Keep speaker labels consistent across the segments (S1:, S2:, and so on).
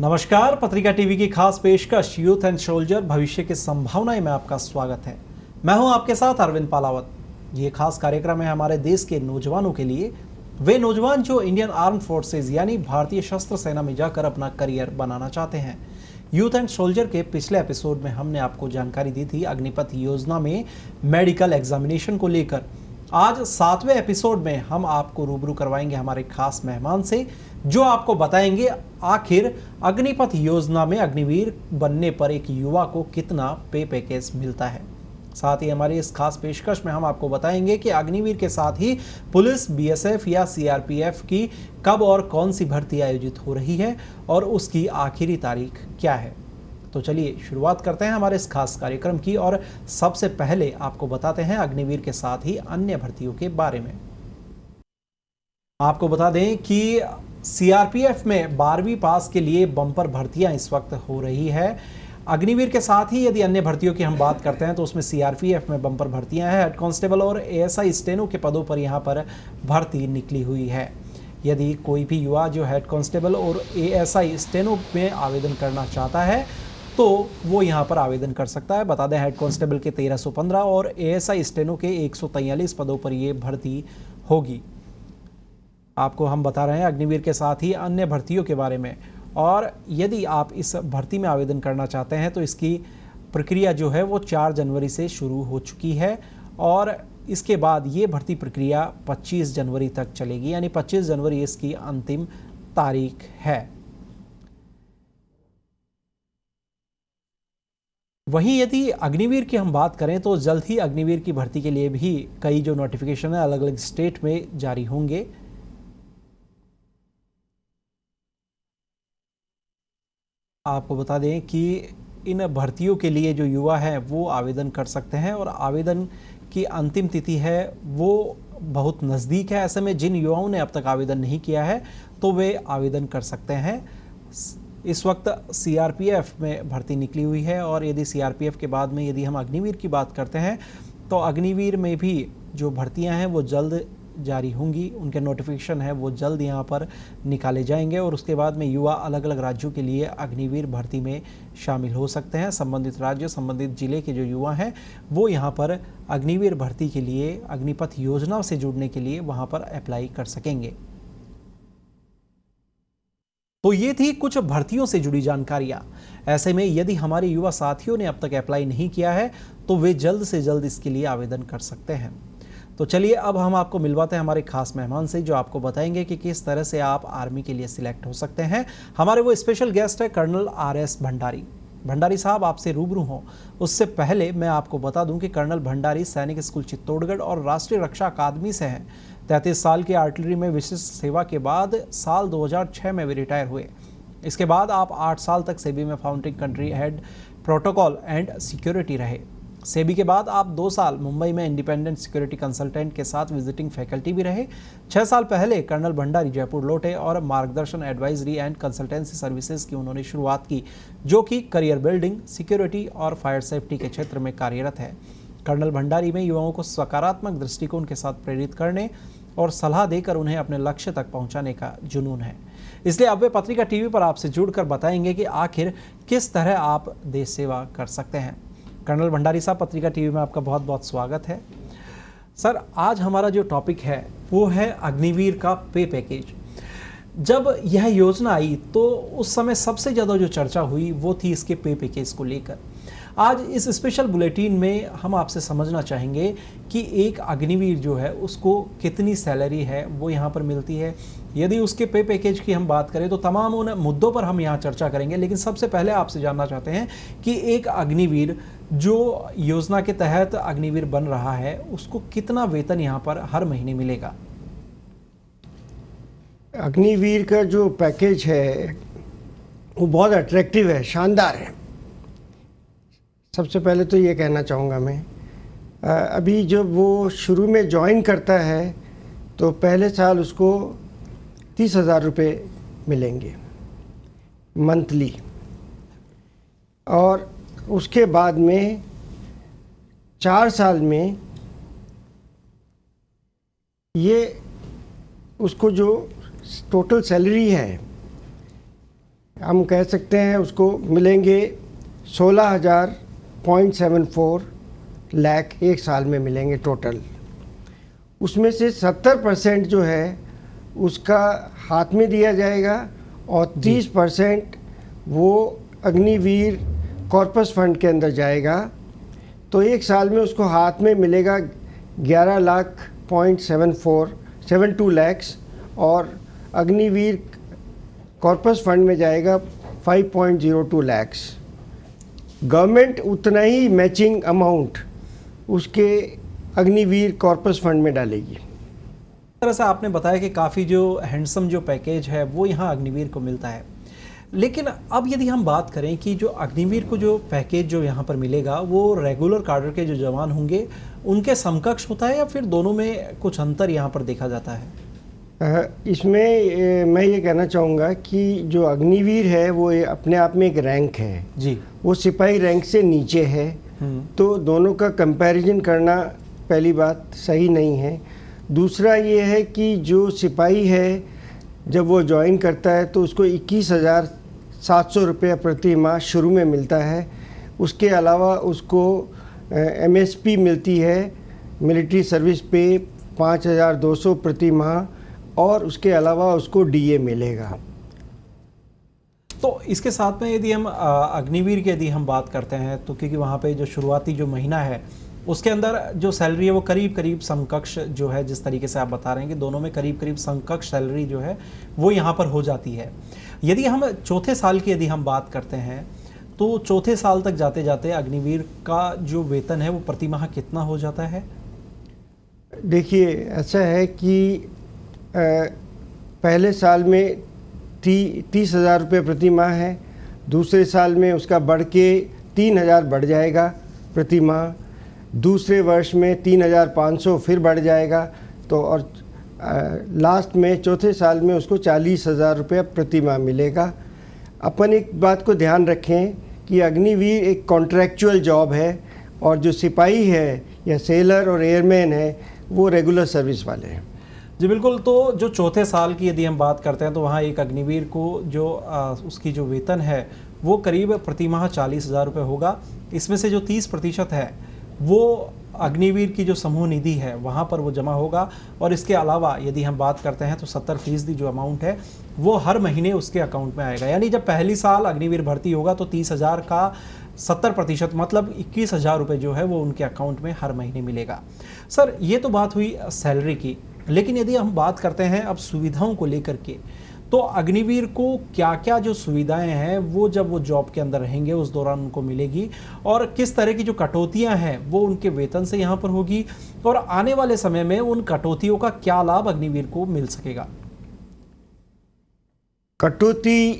S1: नमस्कार। पत्रिका टीवी की खास पेशकश यूथ एंड सोल्जर भविष्य की संभावनाएं में आपका स्वागत है। मैं हूं आपके साथ अरविंद पालावत। ये खास कार्यक्रम है हमारे देश के नौजवानों के लिए, वे नौजवान जो इंडियन आर्म फोर्सेज यानी भारतीय शस्त्र सेना में जाकर अपना करियर बनाना चाहते हैं। यूथ एंड सोल्जर के पिछले एपिसोड में हमने आपको जानकारी दी थी अग्निपथ योजना में मेडिकल एग्जामिनेशन को लेकर। आज 7वें एपिसोड में हम आपको रूबरू करवाएंगे हमारे खास मेहमान से, जो आपको बताएंगे आखिर अग्निपथ योजना में अग्निवीर बनने पर एक युवा को कितना पे पैकेज मिलता है। साथ ही हमारी इस खास पेशकश में हम आपको बताएंगे कि अग्निवीर के साथ ही पुलिस, बीएसएफ या सीआरपीएफ की कब और कौन सी भर्ती आयोजित हो रही है और उसकी आखिरी तारीख क्या है। तो चलिए शुरुआत करते हैं हमारे इस खास कार्यक्रम की और सबसे पहले आपको बताते हैं अग्निवीर के साथ ही अन्य भर्तियों के बारे में। आपको बता दें कि सीआरपीएफ में 12वीं पास के लिए बम्पर भर्तियां इस वक्त हो रही है। अग्निवीर के साथ ही यदि अन्य भर्तियों की हम बात करते हैं तो उसमें सीआरपीएफ में बम्पर भर्तियां हैं। हेड कांस्टेबल और एएसआई स्टेनो के पदों पर यहां पर भर्ती निकली हुई है। यदि कोई भी युवा जो हेड कांस्टेबल और एएसआई स्टेनो में आवेदन करना चाहता है तो वो यहाँ पर आवेदन कर सकता है। बता दें हेड कांस्टेबल के 1315 और एएसआई स्टेनो के 143 पदों पर ये भर्ती होगी। आपको हम बता रहे हैं अग्निवीर के साथ ही अन्य भर्तियों के बारे में। और यदि आप इस भर्ती में आवेदन करना चाहते हैं तो इसकी प्रक्रिया जो है वो 4 जनवरी से शुरू हो चुकी है और इसके बाद ये भर्ती प्रक्रिया 25 जनवरी तक चलेगी, यानी 25 जनवरी इसकी अंतिम तारीख है। वहीं यदि अग्निवीर की हम बात करें तो जल्द ही अग्निवीर की भर्ती के लिए भी कई जो नोटिफिकेशन है अलग अलग स्टेट में जारी होंगे। आपको बता दें कि इन भर्तियों के लिए जो युवा हैं वो आवेदन कर सकते हैं और आवेदन की अंतिम तिथि है वो बहुत नज़दीक है। ऐसे में जिन युवाओं ने अब तक आवेदन नहीं किया है तो वे आवेदन कर सकते हैं। इस वक्त सीआरपीएफ में भर्ती निकली हुई है और यदि सीआरपीएफ के बाद में यदि हम अग्निवीर की बात करते हैं तो अग्निवीर में भी जो भर्तियां हैं वो जल्द जारी होंगी। उनके नोटिफिकेशन है वो जल्द यहां पर निकाले जाएंगे और उसके बाद में युवा अलग अलग राज्यों के लिए अग्निवीर भर्ती में शामिल हो सकते हैं। संबंधित राज्य, संबंधित जिले के जो युवा हैं वो यहां पर अग्निवीर भर्ती के लिए, अग्निपथ योजना से जुड़ने के लिए वहां पर अप्लाई कर सकेंगे। तो ये थी कुछ भर्तियों से जुड़ी जानकारियां। ऐसे में यदि हमारे युवा साथियों ने अब तक अप्लाई नहीं किया है तो वे जल्द से जल्द इसके लिए आवेदन कर सकते हैं। तो चलिए अब हम आपको मिलवाते हैं हमारे खास मेहमान से, जो आपको बताएंगे कि किस तरह से आप आर्मी के लिए सिलेक्ट हो सकते हैं। हमारे वो स्पेशल गेस्ट है कर्नल आर.एस. भंडारी। भंडारी साहब आपसे रूबरू हों उससे पहले मैं आपको बता दूं कि कर्नल भंडारी सैनिक स्कूल चित्तौड़गढ़ और राष्ट्रीय रक्षा अकादमी से हैं। 33 साल की आर्टिलरी में विशिष्ट सेवा के बाद साल 2006 में वे रिटायर हुए। इसके बाद आप 8 साल तक सेबी में founding country head protocol and security रहे। सेबी के बाद आप 2 साल मुंबई में इंडिपेंडेंट सिक्योरिटी कंसल्टेंट के साथ विजिटिंग फैकल्टी भी रहे। 6 साल पहले कर्नल भंडारी जयपुर लौटे और मार्गदर्शन, एडवाइजरी एंड कंसल्टेंसी सर्विसेज की उन्होंने शुरुआत की, जो कि करियर बिल्डिंग, सिक्योरिटी और फायर सेफ्टी के क्षेत्र में कार्यरत है। कर्नल भंडारी में युवाओं को सकारात्मक दृष्टिकोण के साथ प्रेरित करने और सलाह देकर उन्हें अपने लक्ष्य तक पहुंचाने का जुनून है। इसलिए अब वे पत्रिका टीवी पर आपसे जुड़कर बताएंगे कि आखिर किस तरह आप देश सेवा कर सकते हैं। कर्नल भंडारी साहब, पत्रिका टीवी में आपका बहुत बहुत स्वागत है। सर, आज हमारा जो टॉपिक है वो है अग्निवीर का पे पैकेज। जब यह योजना आई तो उस समय सबसे ज़्यादा जो चर्चा हुई वो थी इसके पे पैकेज को लेकर। आज इस स्पेशल बुलेटिन में हम आपसे समझना चाहेंगे कि एक अग्निवीर जो है उसको कितनी सैलरी है वो यहाँ पर मिलती है। यदि उसके पे पैकेज की हम बात करें तो तमाम उन मुद्दों पर हम यहाँ चर्चा करेंगे। लेकिन सबसे पहले आपसे जानना चाहते हैं कि एक अग्निवीर जो योजना के तहत अग्निवीर बन रहा है उसको कितना वेतन यहाँ पर हर महीने मिलेगा।
S2: अग्निवीर का जो पैकेज है वो बहुत अट्रैक्टिव है, शानदार है। सबसे पहले तो ये कहना चाहूँगा मैं, अभी जब वो शुरू में ज्वाइन करता है तो पहले साल उसको 30,000 रुपये मिलेंगे मंथली, और उसके बाद में 4 साल में ये उसको जो टोटल सैलरी है हम कह सकते हैं उसको मिलेंगे 16,000.74 लाख एक साल में मिलेंगे टोटल। उसमें से 70% जो है उसका हाथ में दिया जाएगा और 30% वो अग्निवीर कॉर्पस फंड के अंदर जाएगा। तो एक साल में उसको हाथ में मिलेगा 11,72 लाख और अग्निवीर कॉर्पस फंड में जाएगा 5.02 लाख। गवर्नमेंट उतना ही मैचिंग अमाउंट उसके अग्निवीर कॉर्पस फंड में डालेगी।
S1: तरह से आपने बताया कि काफ़ी जो हैंडसम जो पैकेज है वो यहाँ अग्निवीर को मिलता है, लेकिन अब यदि हम बात करें कि जो अग्निवीर को जो पैकेज जो यहाँ पर मिलेगा वो रेगुलर काडर के जो जवान होंगे उनके समकक्ष होता है या फिर दोनों में कुछ अंतर यहाँ पर देखा जाता है?
S2: इसमें मैं ये कहना चाहूँगा कि जो अग्निवीर है वो अपने आप में एक रैंक है
S1: जी, वो
S2: सिपाही रैंक से नीचे है। तो दोनों का कंपैरिजन करना पहली बात सही नहीं है। दूसरा ये है कि जो सिपाही है जब वो ज्वाइन करता है तो उसको 21,700 रुपये प्रति माह शुरू में मिलता है। उसके अलावा उसको MSP मिलती है, मिलिट्री सर्विस पे 5,200 प्रति माह, और उसके अलावा उसको DA मिलेगा।
S1: तो इसके साथ में यदि हम अग्निवीर की यदि हम बात करते हैं तो क्योंकि वहाँ पे जो शुरुआती जो महीना है उसके अंदर जो सैलरी है वो करीब करीब समकक्ष जो है, जिस तरीके से आप बता रहे हैं कि दोनों में करीब करीब समकक्ष सैलरी जो है वो यहाँ पर हो जाती है। यदि हम चौथे साल की यदि हम बात करते हैं तो चौथे साल तक जाते जाते अग्निवीर का जो वेतन है वो प्रति माह कितना हो जाता है?
S2: देखिए ऐसा है कि पहले साल में 30,000 रुपये प्रति माह है, दूसरे साल में उसका बढ़ के 3,000 बढ़ जाएगा प्रति माह, दूसरे वर्ष में 3,500 फिर बढ़ जाएगा, तो और लास्ट में चौथे साल में उसको 40,000 रुपये प्रति माह मिलेगा। अपन एक बात को ध्यान रखें कि अग्निवीर एक कॉन्ट्रैक्चुअल जॉब है और जो सिपाही है या सेलर और एयरमैन है वो रेगुलर सर्विस वाले हैं।
S1: जी बिल्कुल। तो जो चौथे साल की यदि हम बात करते हैं तो वहाँ एक अग्निवीर को जो उसकी जो वेतन है वो करीब प्रति माह 40,000 रुपये होगा। इसमें से जो 30% है वो अग्निवीर की जो समूह निधि है वहाँ पर वो जमा होगा, और इसके अलावा यदि हम बात करते हैं तो 70% जो अमाउंट है वो हर महीने उसके अकाउंट में आएगा। यानी जब पहली साल अग्निवीर भर्ती होगा तो 30,000 का 70% मतलब 21,000 रुपये जो है वो उनके अकाउंट में हर महीने मिलेगा। सर ये तो बात हुई सैलरी की, लेकिन यदि हम बात करते हैं अब सुविधाओं को लेकर के, तो अग्निवीर को क्या क्या जो सुविधाएं हैं वो जब वो जॉब के अंदर रहेंगे उस दौरान उनको मिलेगी, और किस तरह की जो कटौतियां हैं वो उनके वेतन से यहाँ पर होगी, और आने वाले समय में उन कटौतियों का क्या लाभ अग्निवीर को मिल सकेगा?
S2: कटौती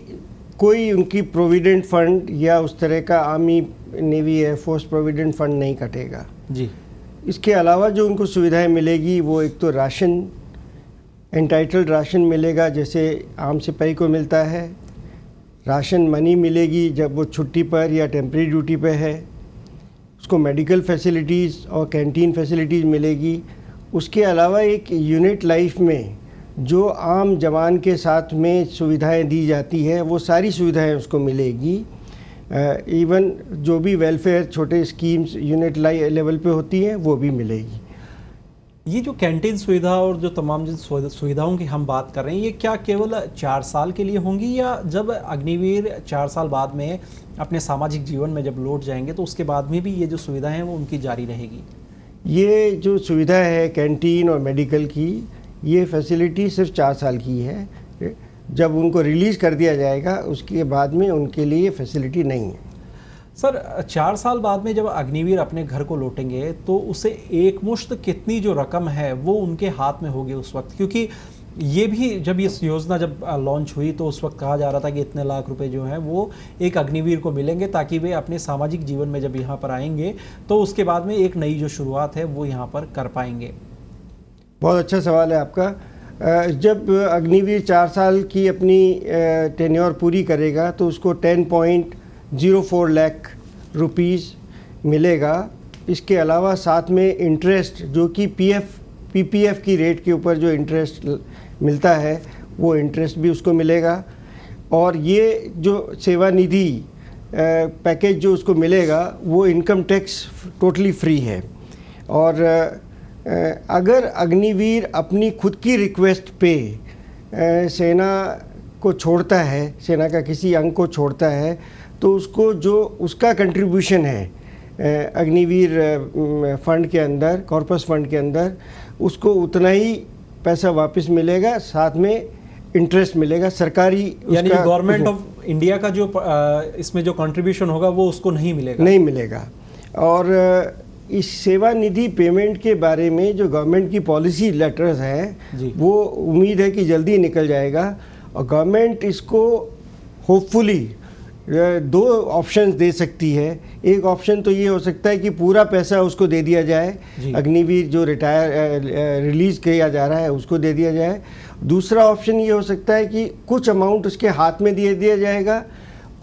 S2: कोई उनकी प्रोविडेंट फंड या उस तरह का army navy air force provident fund नहीं कटेगा
S1: जी।
S2: इसके अलावा जो उनको सुविधाएं मिलेगी वो एक तो राशन, एंटाइटल्ड राशन मिलेगा जैसे आम सिपाही को मिलता है, राशन मनी मिलेगी जब वो छुट्टी पर या टेम्परेरी ड्यूटी पे है, उसको मेडिकल फैसिलिटीज़ और कैंटीन फैसिलिटीज़ मिलेगी। उसके अलावा एक यूनिट लाइफ में जो आम जवान के साथ में सुविधाएं दी जाती है वो सारी सुविधाएं उसको मिलेगी। इवन जो भी वेलफेयर छोटे स्कीम्स यूनिट लेवल पे होती हैं वो भी मिलेगी।
S1: ये जो कैंटीन सुविधा और जो तमाम जिन सुविधाओं की हम बात कर रहे हैं ये क्या केवल 4 साल के लिए होंगी, या जब अग्निवीर 4 साल बाद में अपने सामाजिक जीवन में जब लौट जाएंगे तो उसके बाद में भी ये जो सुविधाएं हैं वो उनकी जारी रहेगी?
S2: ये जो सुविधा है कैंटीन और मेडिकल की, ये फैसिलिटी सिर्फ 4 साल की है। जब उनको रिलीज़ कर दिया जाएगा उसके बाद में उनके लिए फैसिलिटी नहीं है।
S1: सर 4 साल बाद में जब अग्निवीर अपने घर को लौटेंगे तो उसे एकमुश्त कितनी जो रकम है वो उनके हाथ में होगी उस वक्त? क्योंकि ये भी जब ये योजना जब लॉन्च हुई तो उस वक्त कहा जा रहा था कि इतने लाख रुपए जो हैं वो एक अग्निवीर को मिलेंगे ताकि वे अपने सामाजिक जीवन में जब यहाँ पर आएंगे तो उसके बाद में एक नई जो शुरुआत है वो यहाँ पर कर पाएंगे।
S2: बहुत अच्छा सवाल है आपका। जब अग्निवीर 4 साल की अपनी टेन्योर पूरी करेगा तो उसको 10.04 लाख रुपीज़ मिलेगा। इसके अलावा साथ में इंटरेस्ट जो कि PPF की रेट के ऊपर जो इंटरेस्ट मिलता है वो इंटरेस्ट भी उसको मिलेगा। और ये जो सेवानिधि पैकेज जो उसको मिलेगा वो इनकम टैक्स टोटली फ्री है। और अगर अग्निवीर अपनी खुद की रिक्वेस्ट पे सेना को छोड़ता है, सेना का किसी अंग को छोड़ता है, तो उसको जो उसका कंट्रीब्यूशन है अग्निवीर फंड के अंदर, कॉर्पस फंड के अंदर, उसको उतना ही पैसा वापस मिलेगा, साथ में इंटरेस्ट मिलेगा सरकारी।
S1: यानी गवर्नमेंट ऑफ इंडिया का जो इसमें जो कंट्रीब्यूशन होगा वो उसको नहीं मिलेगा,
S2: नहीं मिलेगा। और इस सेवानिधि पेमेंट के बारे में जो गवर्नमेंट की पॉलिसी लेटर्स हैं वो उम्मीद है कि जल्दी निकल जाएगा। और गवर्नमेंट इसको होपफुली 2 ऑप्शंस दे सकती है। एक ऑप्शन तो ये हो सकता है कि पूरा पैसा उसको दे दिया जाए, अग्निवीर जो रिलीज़ किया जा रहा है उसको दे दिया जाए। दूसरा ऑप्शन ये हो सकता है कि कुछ अमाउंट उसके हाथ में दे दिया जाएगा,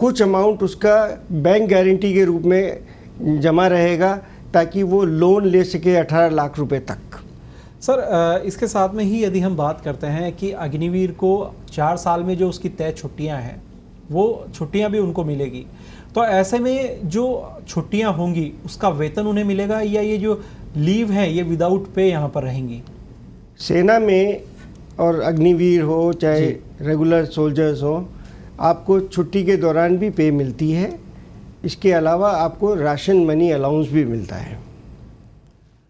S2: कुछ अमाउंट उसका बैंक गारंटी के रूप में जमा रहेगा ताकि वो लोन ले सके 18 लाख रुपए तक।
S1: सर, इसके साथ में ही यदि हम बात करते हैं कि अग्निवीर को 4 साल में जो उसकी तय छुट्टियां हैं वो छुट्टियां भी उनको मिलेगी, तो ऐसे में जो छुट्टियां होंगी उसका वेतन उन्हें मिलेगा या ये जो लीव है ये विदाउट पे यहाँ पर रहेंगी?
S2: सेना में और अग्निवीर हो चाहे रेगुलर सोल्जर्स हो, आपको छुट्टी के दौरान भी पे मिलती है। इसके अलावा आपको राशन मनी अलाउंस भी मिलता है।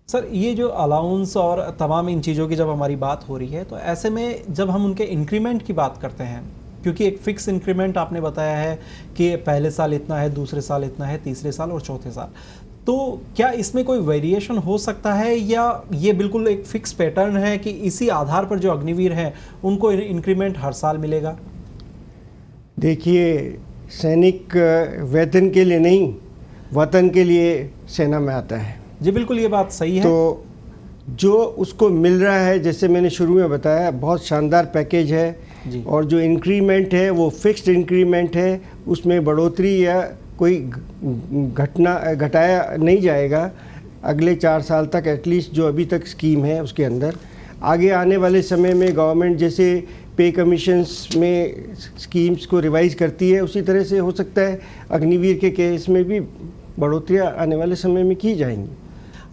S1: सर, ये जो अलाउंस और तमाम इन चीज़ों की जब हमारी बात हो रही है तो ऐसे में जब हम उनके इंक्रीमेंट की बात करते हैं, क्योंकि एक फिक्स इंक्रीमेंट आपने बताया है कि पहले साल इतना है, दूसरे साल इतना है, तीसरे साल और चौथे साल, तो क्या इसमें कोई वेरिएशन हो सकता है या ये बिल्कुल एक फिक्स पैटर्न है कि इसी आधार पर जो अग्निवीर हैं उनको इंक्रीमेंट हर साल मिलेगा?
S2: देखिए, सैनिक वेतन के लिए नहीं, वतन के लिए सेना में आता है।
S1: जी बिल्कुल, ये बात सही है।
S2: तो जो उसको मिल रहा है, जैसे मैंने शुरू में बताया, बहुत शानदार पैकेज है
S1: जी।
S2: और जो इंक्रीमेंट है वो फिक्स्ड इंक्रीमेंट है, उसमें बढ़ोतरी या कोई घटाया नहीं जाएगा अगले 4 साल तक, एटलीस्ट जो अभी तक स्कीम है उसके अंदर। आगे आने वाले समय में गवर्नमेंट जैसे पे कमीशंस में स्कीम्स को रिवाइज करती है, उसी तरह से हो सकता है अग्निवीर के केस में भी बढ़ोतरियाँ आने वाले समय में की जाएंगी।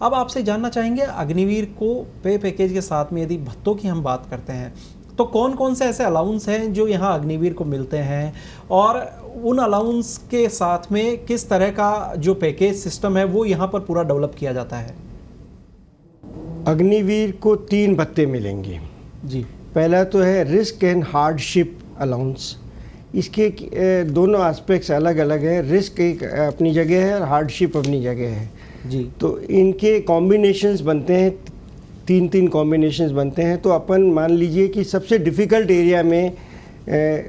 S1: अब आपसे जानना चाहेंगे, अग्निवीर को पे पैकेज के साथ में यदि भत्तों की हम बात करते हैं तो कौन कौन से ऐसे अलाउंस हैं जो यहाँ अग्निवीर को मिलते हैं और उन अलाउंस के साथ में किस तरह का जो पैकेज सिस्टम है वो यहाँ पर पूरा डेवलप किया जाता है?
S2: अग्निवीर को 3 भत्ते मिलेंगे
S1: जी।
S2: पहला तो है रिस्क एंड हार्डशिप अलाउंस। इसके दोनों एस्पेक्ट्स अलग अलग है। रिस्क एक अपनी जगह है और हार्डशिप अपनी जगह है
S1: जी।
S2: तो इनके कॉम्बिनेशंस बनते हैं, 3 कॉम्बिनेशंस बनते हैं। तो अपन मान लीजिए कि सबसे डिफ़िकल्ट एरिया में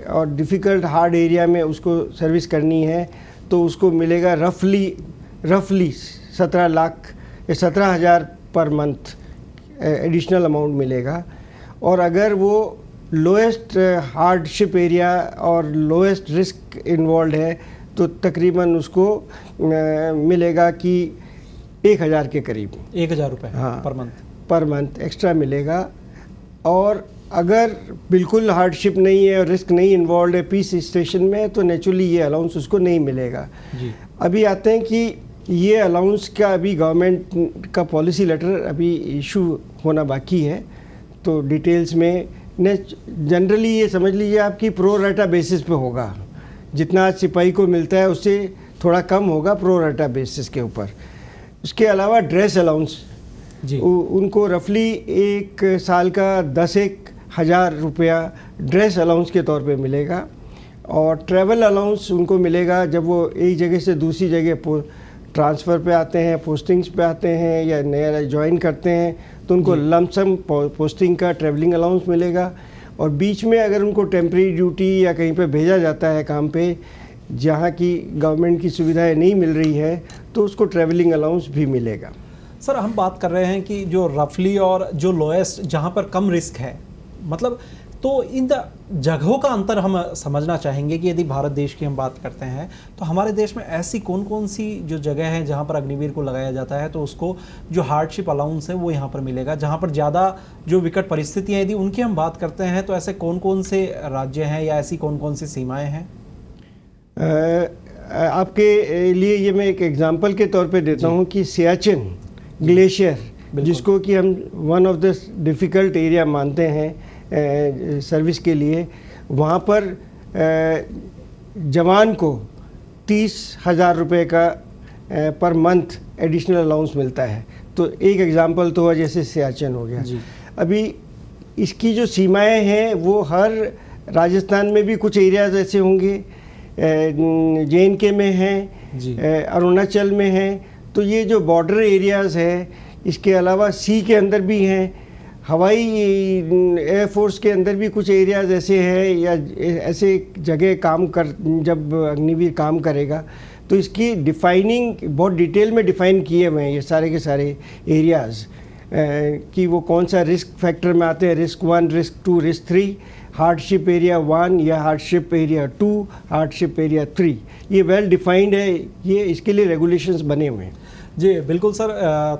S2: और डिफ़िकल्ट हार्ड एरिया में उसको सर्विस करनी है तो उसको मिलेगा रफली 17,000 पर मंथ एडिशनल अमाउंट मिलेगा। और अगर वो लोएस्ट हार्डशिप एरिया और लोएस्ट रिस्क इन्वॉल्व है तो तकरीबन उसको मिलेगा कि 1,000 के करीब,
S1: 1,000 रुपये
S2: पर मंथ एक्स्ट्रा मिलेगा। और अगर बिल्कुल हार्डशिप नहीं है और रिस्क नहीं इन्वॉल्व है, पीस स्टेशन में, तो नेचुरली ये अलाउंस उसको नहीं मिलेगा
S1: जी।
S2: अभी आते हैं कि ये अलाउंस का अभी गवर्नमेंट का पॉलिसी लेटर अभी इशू होना बाकी है, तो डिटेल्स में जनरली ये समझ लीजिए आपकी प्रो राटा बेसिस पे होगा। जितना आज सिपाही को मिलता है उससे थोड़ा कम होगा प्रो राटा बेसिस के ऊपर। उसके अलावा ड्रेस अलाउंस उनको रफली 1 साल का 10,000 रुपया ड्रेस अलाउंस के तौर पे मिलेगा। और ट्रैवल अलाउंस उनको मिलेगा जब वो एक जगह से दूसरी जगह ट्रांसफ़र पे आते हैं, पोस्टिंग्स पे आते हैं या नया ज्वाइन करते हैं तो उनको लमसम पोस्टिंग का ट्रैवलिंग अलाउंस मिलेगा। और बीच में अगर उनको टेम्परेरी ड्यूटी या कहीं पे भेजा जाता है काम पे जहाँ की गवर्नमेंट की सुविधाएं नहीं मिल रही है तो उसको ट्रैवलिंग अलाउंस भी मिलेगा।
S1: सर, हम बात कर रहे हैं कि जो रफली और जो लोएस्ट जहाँ पर कम रिस्क है, मतलब तो इन द जगहों का अंतर हम समझना चाहेंगे कि यदि भारत देश की हम बात करते हैं तो हमारे देश में ऐसी कौन कौन सी जो जगह है जहां पर अग्निवीर को लगाया जाता है, तो उसको जो हार्डशिप अलाउंस है वो यहां पर मिलेगा। जहां पर ज़्यादा जो विकट परिस्थितियां यदि उनकी हम बात करते हैं तो ऐसे कौन कौन से राज्य हैं या ऐसी कौन कौन सी सीमाएँ हैं?
S2: आपके लिए ये मैं एक एग्जांपल के तौर पे देता हूँ कि सियाचिन ग्लेशियर, जिसको कि हम one of the difficult area मानते हैं सर्विस के लिए, वहाँ पर जवान को 30,000 रुपये का पर मंथ एडिशनल अलाउंस मिलता है। तो एक एग्जांपल तो हुआ, जैसे सियाचिन हो गया। अभी इसकी जो सीमाएं हैं वो हर राजस्थान में भी कुछ एरियाज ऐसे होंगे, JNK में हैं, अरुणाचल में हैं। तो ये जो बॉर्डर एरियाज़ है, इसके अलावा सी के अंदर भी हैं, हवाई एयरफोर्स के अंदर भी कुछ एरियाज़ ऐसे हैं या ऐसे जगह काम कर, जब अग्निवीर काम करेगा तो इसकी डिफाइनिंग बहुत डिटेल में डिफ़ाइन किए हुए हैं ये सारे के सारे एरियाज़, कि वो कौन सा रिस्क फैक्टर में आते हैं, risk 1, risk 2, risk 3, hardship area 1 या हार्डशिप एरिया 2, हार्डशिप एरिया 3। ये वेल डिफाइंड है, ये इसके लिए रेगुलेशंस बने हुए हैं।
S1: जी बिल्कुल सर,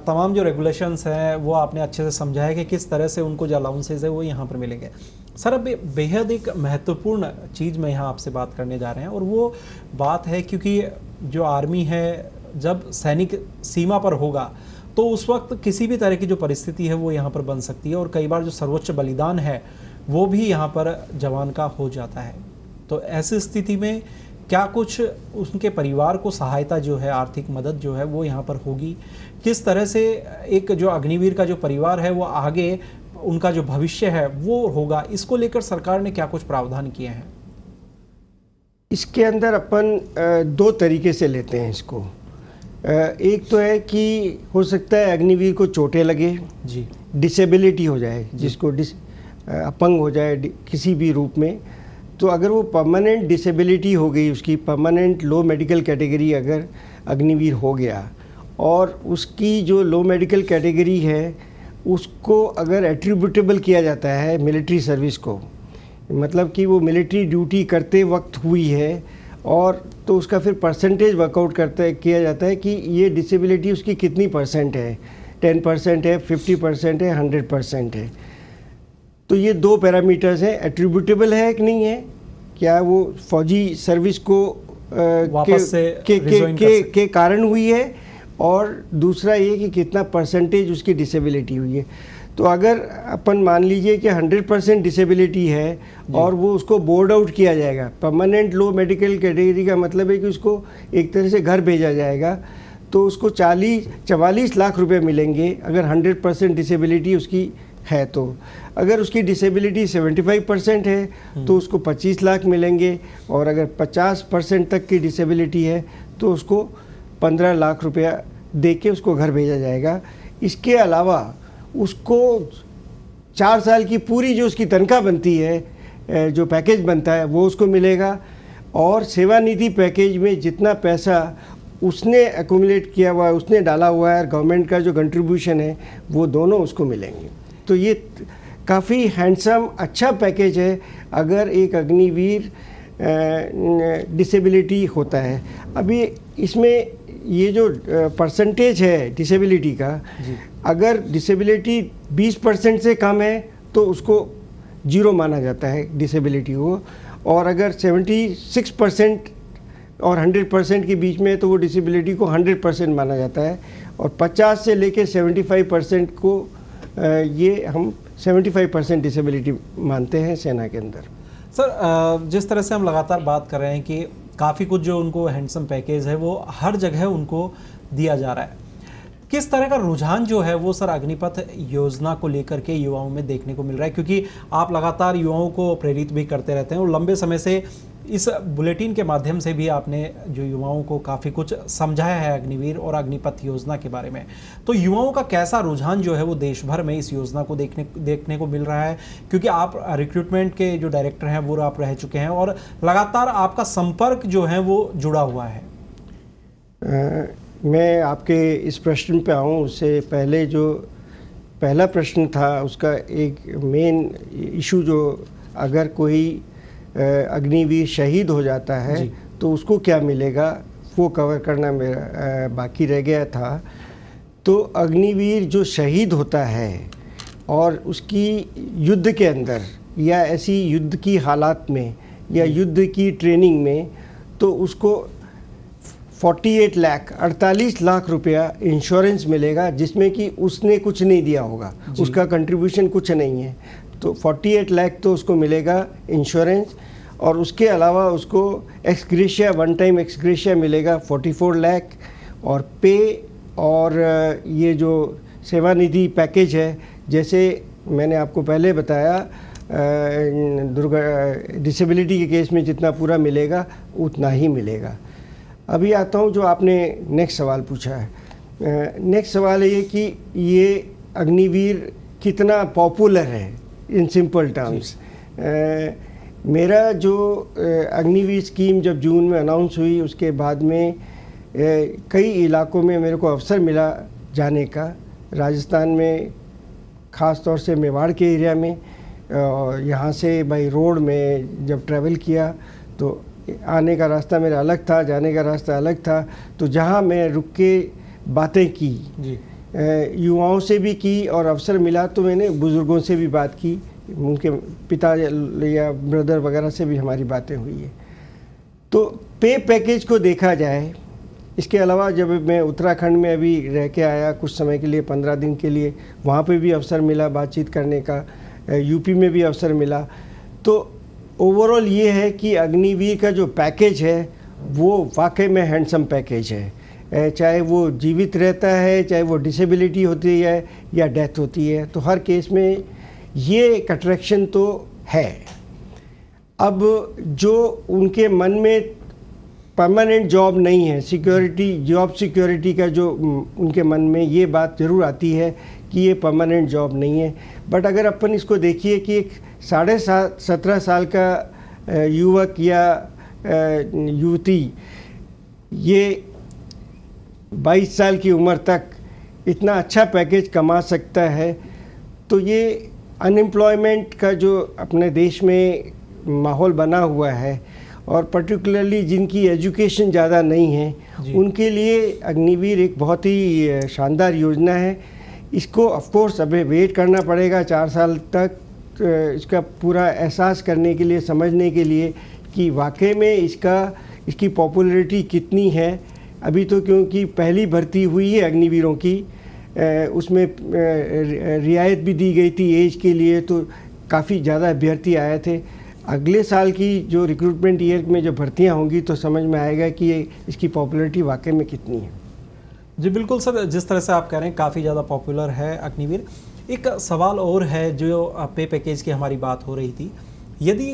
S1: तमाम जो रेगुलेशंस हैं वो आपने अच्छे से समझा है कि किस तरह से उनको जो अलाउंसेज है वो यहाँ पर मिलेंगे। सर अब बेहद एक महत्वपूर्ण चीज़ मैं यहाँ आपसे बात करने जा रहे हैं, और वो बात है क्योंकि जो आर्मी है जब सैनिक सीमा पर होगा तो उस वक्त किसी भी तरह की जो परिस्थिति है वो यहाँ पर बन सकती है, और कई बार जो सर्वोच्च बलिदान है वो भी यहाँ पर जवान का हो जाता है। तो ऐसी स्थिति में क्या कुछ उनके परिवार को सहायता जो है, आर्थिक मदद जो है वो यहाँ पर होगी? किस तरह से एक जो अग्निवीर का जो परिवार है वो आगे उनका जो भविष्य है वो होगा, इसको लेकर सरकार ने क्या कुछ प्रावधान किए हैं?
S2: इसके अंदर अपन दो तरीके से लेते हैं इसको। एक तो है कि हो सकता है अग्निवीर को चोटें लगे,
S1: जी,
S2: डिसेबिलिटी हो जाए, जिसको अपंग हो जाए किसी भी रूप में। तो अगर वो परमानेंट डिसेबिलिटी हो गई, उसकी परमानेंट लो मेडिकल कैटेगरी अगर अग्निवीर हो गया, और उसकी जो लो मेडिकल कैटेगरी है उसको अगर एट्रीब्यूटेबल किया जाता है मिलिट्री सर्विस को, मतलब कि वो मिलिट्री ड्यूटी करते वक्त हुई है, और तो उसका फिर परसेंटेज वर्कआउट किया जाता है कि ये डिसेबिलिटी उसकी कितनी परसेंट है, 10% है, 50% है, 100% है। तो ये दो पैरामीटर्स हैं, एट्रीब्यूटेबल है कि नहीं है, क्या वो फौजी सर्विस को
S1: वापस
S2: के कारण हुई है, और दूसरा ये कि कितना परसेंटेज उसकी डिसेबिलिटी हुई है। तो अगर अपन मान लीजिए कि 100% डिसेबिलिटी है और वो उसको बोर्ड आउट किया जाएगा, परमानेंट लो मेडिकल कैटेगरी का मतलब है कि उसको एक तरह से घर भेजा जाएगा, तो उसको 44 लाख रुपए मिलेंगे अगर 100% डिसेबिलिटी उसकी है। तो अगर उसकी डिसेबिलिटी 75% है तो उसको 25 लाख मिलेंगे, और अगर 50% तक की डिसेबिलिटी है तो उसको 15 लाख रुपया दे के उसको घर भेजा जाएगा। इसके अलावा उसको 4 साल की पूरी जो उसकी तनख्वाह बनती है, जो पैकेज बनता है वो उसको मिलेगा, और सेवानिधि पैकेज में जितना पैसा उसने एक्यूमुलेट किया हुआ है, उसने डाला हुआ है, और गवर्नमेंट का जो कंट्रीब्यूशन है वो दोनों उसको मिलेंगे। तो ये काफ़ी हैंडसम अच्छा पैकेज है अगर एक अग्निवीर डिसेबिलिटी होता है। अभी इसमें ये जो परसेंटेज है डिसेबिलिटी का, अगर डिसेबिलिटी 20% से कम है तो उसको 0 माना जाता है डिसेबिलिटी को, और अगर 76% और 100% के बीच में है तो वो डिसेबिलिटी को 100% माना जाता है, और 50 से लेकर 75% को ये हम 75% डिसेबिलिटी मानते हैं सेना के अंदर।
S1: सर जिस तरह से हम लगातार बात कर रहे हैं कि काफ़ी कुछ जो उनको हैंडसम पैकेज है वो हर जगह उनको दिया जा रहा है, किस तरह का रुझान जो है वो सर अग्निपथ योजना को लेकर के युवाओं में देखने को मिल रहा है? क्योंकि आप लगातार युवाओं को प्रेरित भी करते रहते हैं, और लंबे समय से इस बुलेटिन के माध्यम से भी आपने जो युवाओं को काफ़ी कुछ समझाया है अग्निवीर और अग्निपथ योजना के बारे में। तो युवाओं का कैसा रुझान जो है वो देश भर में इस योजना को देखने को मिल रहा है? क्योंकि आप रिक्रूटमेंट के जो डायरेक्टर हैं वो आप रह चुके हैं, और लगातार आपका संपर्क जो है वो जुड़ा हुआ है।
S2: मैं आपके इस प्रश्न पे आऊँ उससे पहले जो पहला प्रश्न था उसका एक मेन इशू जो अगर कोई अग्निवीर शहीद हो जाता है तो उसको क्या मिलेगा, वो कवर करना मेरा बाकी रह गया था। तो अग्निवीर जो शहीद होता है और उसकी युद्ध के अंदर या ऐसी युद्ध की हालात में या युद्ध की ट्रेनिंग में, तो उसको 48 लाख रुपया इंश्योरेंस मिलेगा, जिसमें कि उसने कुछ नहीं दिया होगा, उसका कंट्रीब्यूशन कुछ नहीं है। तो 48 लाख तो उसको मिलेगा इंश्योरेंस, और उसके अलावा उसको एक्सग्रेशिया, वन टाइम एक्सग्रेशिया मिलेगा 44 लाख, और पे और ये जो सेवानिधि पैकेज है, जैसे मैंने आपको पहले बताया, डिसेबिलिटी के केस में जितना पूरा मिलेगा उतना ही मिलेगा। अभी आता हूँ जो आपने नेक्स्ट सवाल पूछा है। नेक्स्ट सवाल है ये कि ये अग्निवीर कितना पॉपुलर है इन सिंपल टर्म्स। मेरा जो अग्निवीर स्कीम जब जून में अनाउंस हुई, उसके बाद में कई इलाकों में मेरे को अवसर मिला जाने का। राजस्थान में ख़ास तौर से मेवाड़ के एरिया में, यहाँ से बाई रोड में जब ट्रैवल किया तो आने का रास्ता मेरा अलग था, जाने का रास्ता अलग था। तो जहाँ मैं रुक के बातें की, युवाओं से भी की, और अवसर मिला तो मैंने बुज़ुर्गों से भी बात की, उनके पिता या ब्रदर वगैरह से भी हमारी बातें हुई है। तो पे पैकेज को देखा जाए, इसके अलावा जब मैं उत्तराखंड में अभी रह के आया कुछ समय के लिए, 15 दिन के लिए, वहाँ पे भी अवसर मिला बातचीत करने का, यूपी में भी अवसर मिला। तो ओवरऑल ये है कि अग्निवीर का जो पैकेज है वो वाकई में हैंडसम पैकेज है। चाहे वो जीवित रहता है, चाहे वो डिसेबिलिटी होती है या डेथ होती है, तो हर केस में ये एक अट्रैक्शन तो है। अब जो उनके मन में परमानेंट जॉब नहीं है, सिक्योरिटी, जॉब सिक्योरिटी का जो उनके मन में ये बात ज़रूर आती है कि ये परमानेंट जॉब नहीं है। बट अगर अपन इसको देखिए कि एक 17.5 साल का युवक या युवती ये 22 साल की उम्र तक इतना अच्छा पैकेज कमा सकता है, तो ये अनएम्प्लॉयमेंट का जो अपने देश में माहौल बना हुआ है, और पर्टिकुलरली जिनकी एजुकेशन ज़्यादा नहीं है, उनके लिए अग्निवीर एक बहुत ही शानदार योजना है। इसको ऑफ कोर्स अभी वेट करना पड़ेगा 4 साल तक, इसका पूरा एहसास करने के लिए, समझने के लिए कि वाकई में इसकी पॉपुलैरिटी कितनी है। अभी तो क्योंकि पहली भर्ती हुई है अग्निवीरों की, उसमें रियायत भी दी गई थी एज के लिए, तो काफ़ी ज़्यादा अभ्यर्थी आए थे। अगले साल की जो रिक्रूटमेंट ईयर में जो भर्तियां होंगी तो समझ में आएगा कि इसकी पॉपुलैरिटी वाकई में कितनी है।
S1: जी बिल्कुल सर, जिस तरह से आप कह रहे हैं काफ़ी ज़्यादा पॉपुलर है अग्निवीर। एक सवाल और है, जो पे पैकेज की हमारी बात हो रही थी, यदि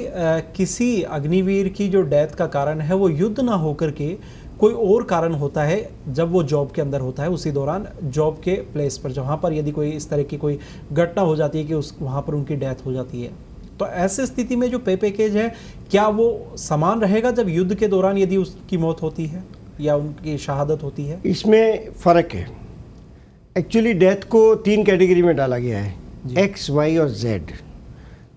S1: किसी अग्निवीर की जो डेथ का कारण है वो युद्ध ना होकर के कोई और कारण होता है, जब वो जॉब के अंदर होता है, उसी दौरान जॉब के प्लेस पर जहाँ पर यदि कोई इस तरह की कोई घटना हो जाती है कि वहाँ पर उनकी डेथ हो जाती है, तो ऐसी स्थिति में जो पे पैकेज है क्या वो समान रहेगा जब युद्ध के दौरान यदि उसकी मौत होती है या उनकी शहादत होती है?
S2: इसमें फ़र्क है। एक्चुअली डेथ को 3 कैटेगरी में डाला गया है, X, Y और Z।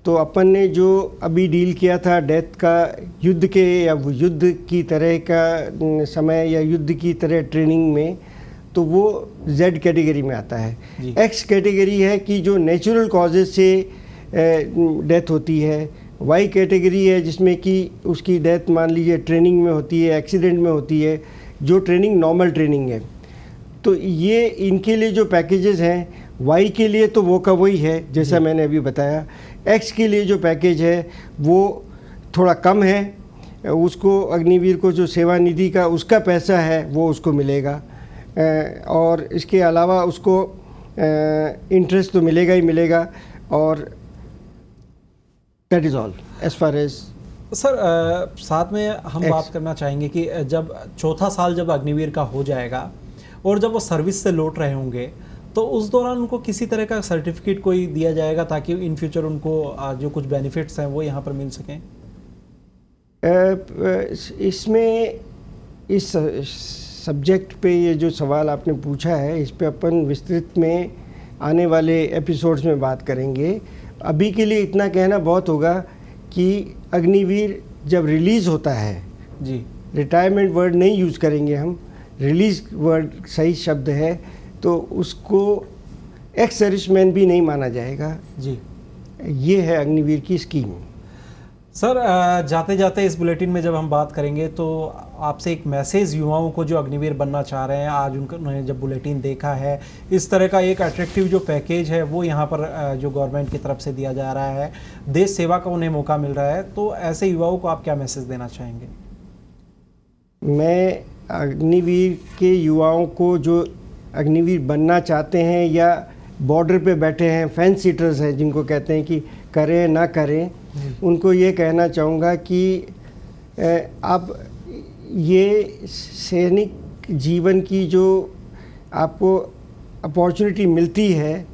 S2: तो अपन ने जो अभी डील किया था डेथ का युद्ध के या युद्ध की तरह का समय या युद्ध की तरह ट्रेनिंग में, तो वो Z कैटेगरी में आता है। X कैटेगरी है कि जो नेचुरल कॉजेज़ से डेथ होती है। Y कैटेगरी है जिसमें कि उसकी डेथ मान लीजिए ट्रेनिंग में होती है, एक्सीडेंट में होती है, जो ट्रेनिंग नॉर्मल ट्रेनिंग है। तो ये इनके लिए जो पैकेजेस हैं, Y के लिए तो वो का वही है जैसा मैंने अभी बताया। X के लिए जो पैकेज है वो थोड़ा कम है, उसको अग्निवीर को जो सेवानिधि का उसका पैसा है वो उसको मिलेगा, और इसके अलावा उसको इंटरेस्ट तो मिलेगा ही मिलेगा, और that is all as far as.
S1: Sir साथ में हम बात करना चाहेंगे कि जब 4था साल जब अग्निवीर का हो जाएगा और जब वो सर्विस से लौट रहे होंगे, तो उस दौरान उनको किसी तरह का सर्टिफिकेट कोई दिया जाएगा ताकि इन फ्यूचर उनको जो कुछ बेनिफिट्स हैं वो यहाँ पर मिल सकें?
S2: इसमें इस सब्जेक्ट पे ये जो सवाल आपने पूछा है, इस पे अपन विस्तृत में आने वाले एपिसोड्स में बात करेंगे। अभी के लिए इतना कहना बहुत होगा कि अग्निवीर जब रिलीज़ होता है,
S1: जी
S2: रिटायरमेंट वर्ड नहीं यूज़ करेंगे हम, रिलीज़ वर्ड सही शब्द है, तो उसको एक्स सर्विसमैन भी नहीं माना जाएगा।
S1: जी
S2: ये है अग्निवीर की स्कीम।
S1: सर, जाते जाते इस बुलेटिन में जब हम बात करेंगे तो आपसे एक मैसेज युवाओं को जो अग्निवीर बनना चाह रहे हैं, आज उन्होंने जब बुलेटिन देखा है, इस तरह का एक अट्रैक्टिव जो पैकेज है वो यहाँ पर जो गवर्नमेंट की तरफ से दिया जा रहा है, देश सेवा का उन्हें मौका मिल रहा है, तो ऐसे युवाओं को आप क्या मैसेज देना चाहेंगे?
S2: मैं अग्निवीर के युवाओं को जो अग्निवीर बनना चाहते हैं या बॉर्डर पे बैठे हैं, फेंस सीटर्स हैं जिनको कहते हैं कि करें ना करें, उनको ये कहना चाहूँगा कि आप ये सैनिक जीवन की जो आपको अपॉर्चुनिटी मिलती है,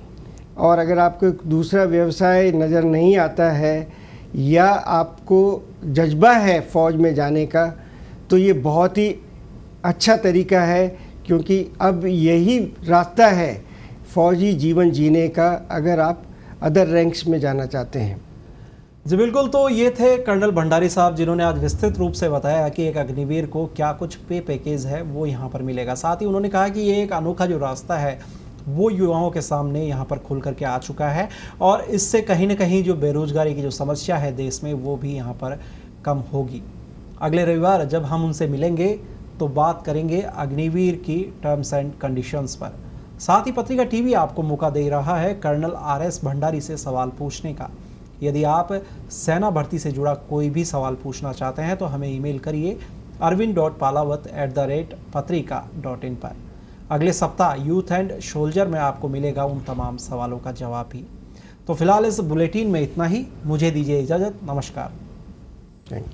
S2: और अगर आपको दूसरा व्यवसाय नज़र नहीं आता है या आपको जज्बा है फ़ौज में जाने का, तो ये बहुत ही अच्छा तरीका है, क्योंकि अब यही रास्ता है फ़ौजी जीवन जीने का, अगर आप अदर रैंक्स में जाना चाहते हैं।
S1: जी बिल्कुल, तो ये थे कर्नल भंडारी साहब, जिन्होंने आज विस्तृत रूप से बताया कि एक अग्निवीर को क्या कुछ पे पैकेज है वो यहाँ पर मिलेगा। साथ ही उन्होंने कहा कि ये एक अनोखा जो रास्ता है वो युवाओं के सामने यहाँ पर खुल करके आ चुका है, और इससे कहीं ना कहीं जो बेरोजगारी की जो समस्या है देश में वो भी यहाँ पर कम होगी। अगले रविवार जब हम उनसे मिलेंगे तो बात करेंगे अग्निवीर की टर्म्स एंड कंडीशंस पर। साथ ही पत्रिका टीवी आपको मौका दे रहा है कर्नल RS भंडारी से सवाल पूछने का। यदि आप सेना भर्ती से जुड़ा कोई भी सवाल पूछना चाहते हैं तो हमें ईमेल करिए arvind.palawat@patrika.in पर। अगले सप्ताह यूथ एंड सोल्जर में आपको मिलेगा उन तमाम सवालों का जवाब भी। तो फिलहाल इस बुलेटिन में इतना ही, मुझे दीजिए इजाज़त, नमस्कार।
S2: Thank you.